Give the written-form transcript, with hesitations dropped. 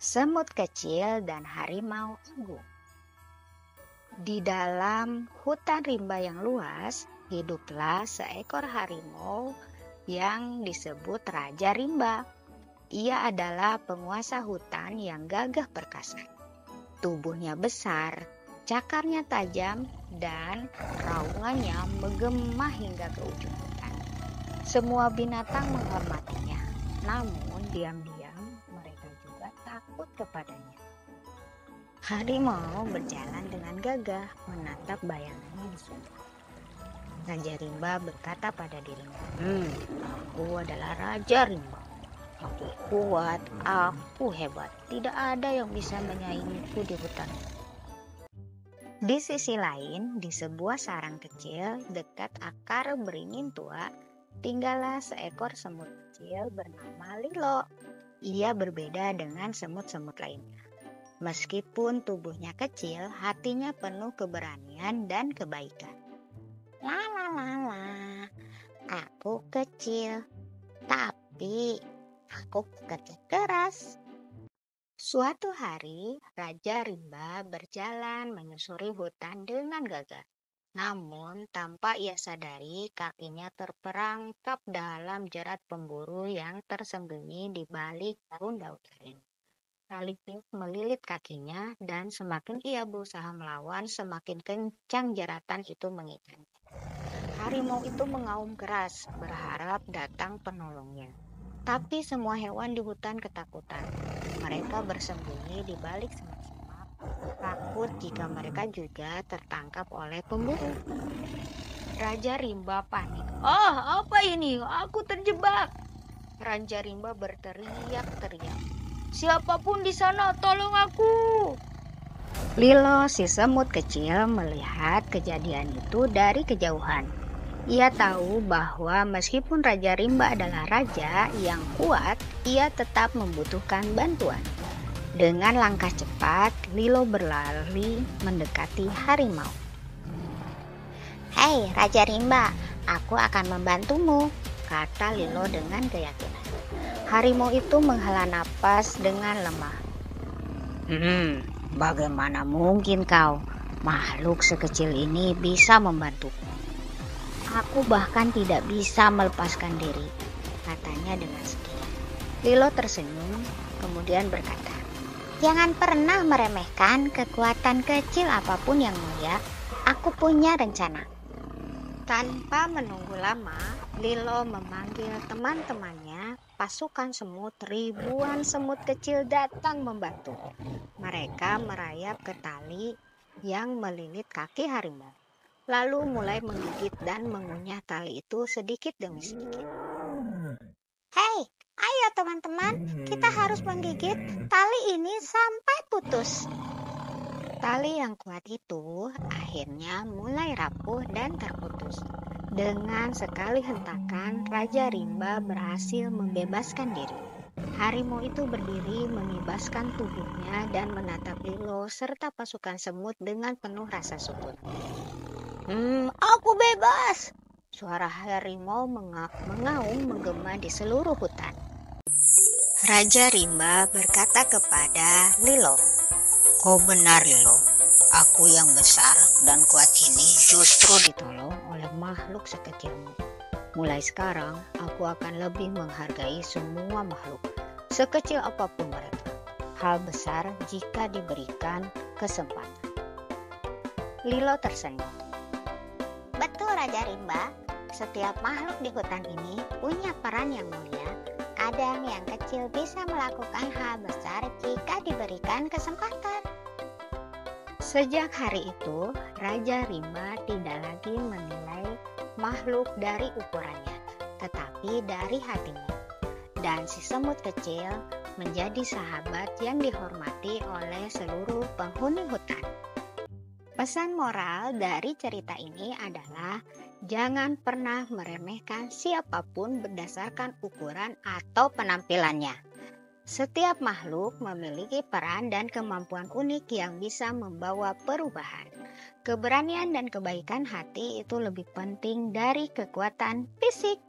Semut kecil dan harimau agung. Di dalam hutan rimba yang luas, hiduplah seekor harimau yang disebut Raja Rimba. Ia adalah penguasa hutan yang gagah perkasa. Tubuhnya besar, cakarnya tajam, dan raungannya menggema hingga ke ujung hutan. Semua binatang menghormatinya, namun diam-diam mereka juga takut kepadanya. Harimau berjalan dengan gagah menatap bayangannya di surga. Raja Rimba berkata pada dirinya, aku adalah Raja Rimba. Aku kuat, aku hebat. Tidak ada yang bisa menyaingiku di hutan. Di sisi lain, di sebuah sarang kecil dekat akar beringin tua, tinggallah seekor semut kecil bernama Lilo. Ia berbeda dengan semut-semut lainnya. Meskipun tubuhnya kecil, hatinya penuh keberanian dan kebaikan. La la la la, aku kecil, tapi aku bekerja keras. Suatu hari, Raja Rimba berjalan menyusuri hutan dengan gagah. Namun, tanpa ia sadari, kakinya terperangkap dalam jerat pemburu yang tersembunyi di balik daun-daun lain. Tali melilit kakinya, dan semakin ia berusaha melawan, semakin kencang jeratan itu mengikatnya. Harimau itu mengaum keras, berharap datang penolongnya. Tapi semua hewan di hutan ketakutan. Mereka bersembunyi di balik semak-semak, takut jika mereka juga tertangkap oleh pemburu. Raja Rimba panik. Apa ini? Aku terjebak! Raja Rimba berteriak-teriak. Siapapun di sana, tolong aku! Lilo, si semut kecil, melihat kejadian itu dari kejauhan. Ia tahu bahwa meskipun Raja Rimba adalah raja yang kuat, ia tetap membutuhkan bantuan. Dengan langkah cepat, Lilo berlari mendekati harimau. Hei, Raja Rimba, aku akan membantumu, kata Lilo dengan keyakinan. Harimau itu menghela napas dengan lemah. Bagaimana mungkin kau, makhluk sekecil ini, bisa membantuku? Aku bahkan tidak bisa melepaskan diri, katanya dengan sedih. Lilo tersenyum, kemudian berkata, jangan pernah meremehkan kekuatan kecil apapun yang mulia. Aku punya rencana. Tanpa menunggu lama, Lilo memanggil teman-temannya. Pasukan semut, ribuan semut kecil datang membantu. Mereka merayap ke tali yang melilit kaki harimau, lalu mulai menggigit dan mengunyah tali itu sedikit demi sedikit. Hei, ayo teman-teman, kita harus menggigit tali ini sampai putus. Tali yang kuat itu akhirnya mulai rapuh dan terputus. Dengan sekali hentakan, Raja Rimba berhasil membebaskan diri. Harimau itu berdiri mengibaskan tubuhnya dan menatap Lilo serta pasukan semut dengan penuh rasa syukur. Aku bebas! Suara harimau mengaum menggema di seluruh hutan. Raja Rimba berkata kepada Lilo, kau benar Lilo, aku yang besar dan kuat ini justru ditolong oleh makhluk sekecilmu. Mulai sekarang, aku akan lebih menghargai semua makhluk, sekecil apapun mereka. Hal besar jika diberikan kesempatan. Lilo tersenyum. Betul Raja Rimba, setiap makhluk di hutan ini punya peran yang mulia. Kadang yang kecil bisa melakukan hal besar jika diberikan kesempatan. Sejak hari itu, Raja Rimba tidak lagi menilai makhluk dari ukurannya, tetapi dari hatinya. Dan si semut kecil menjadi sahabat yang dihormati oleh seluruh penghuni hutan. Pesan moral dari cerita ini adalah jangan pernah meremehkan siapapun berdasarkan ukuran atau penampilannya. Setiap makhluk memiliki peran dan kemampuan unik yang bisa membawa perubahan. Keberanian dan kebaikan hati itu lebih penting dari kekuatan fisik.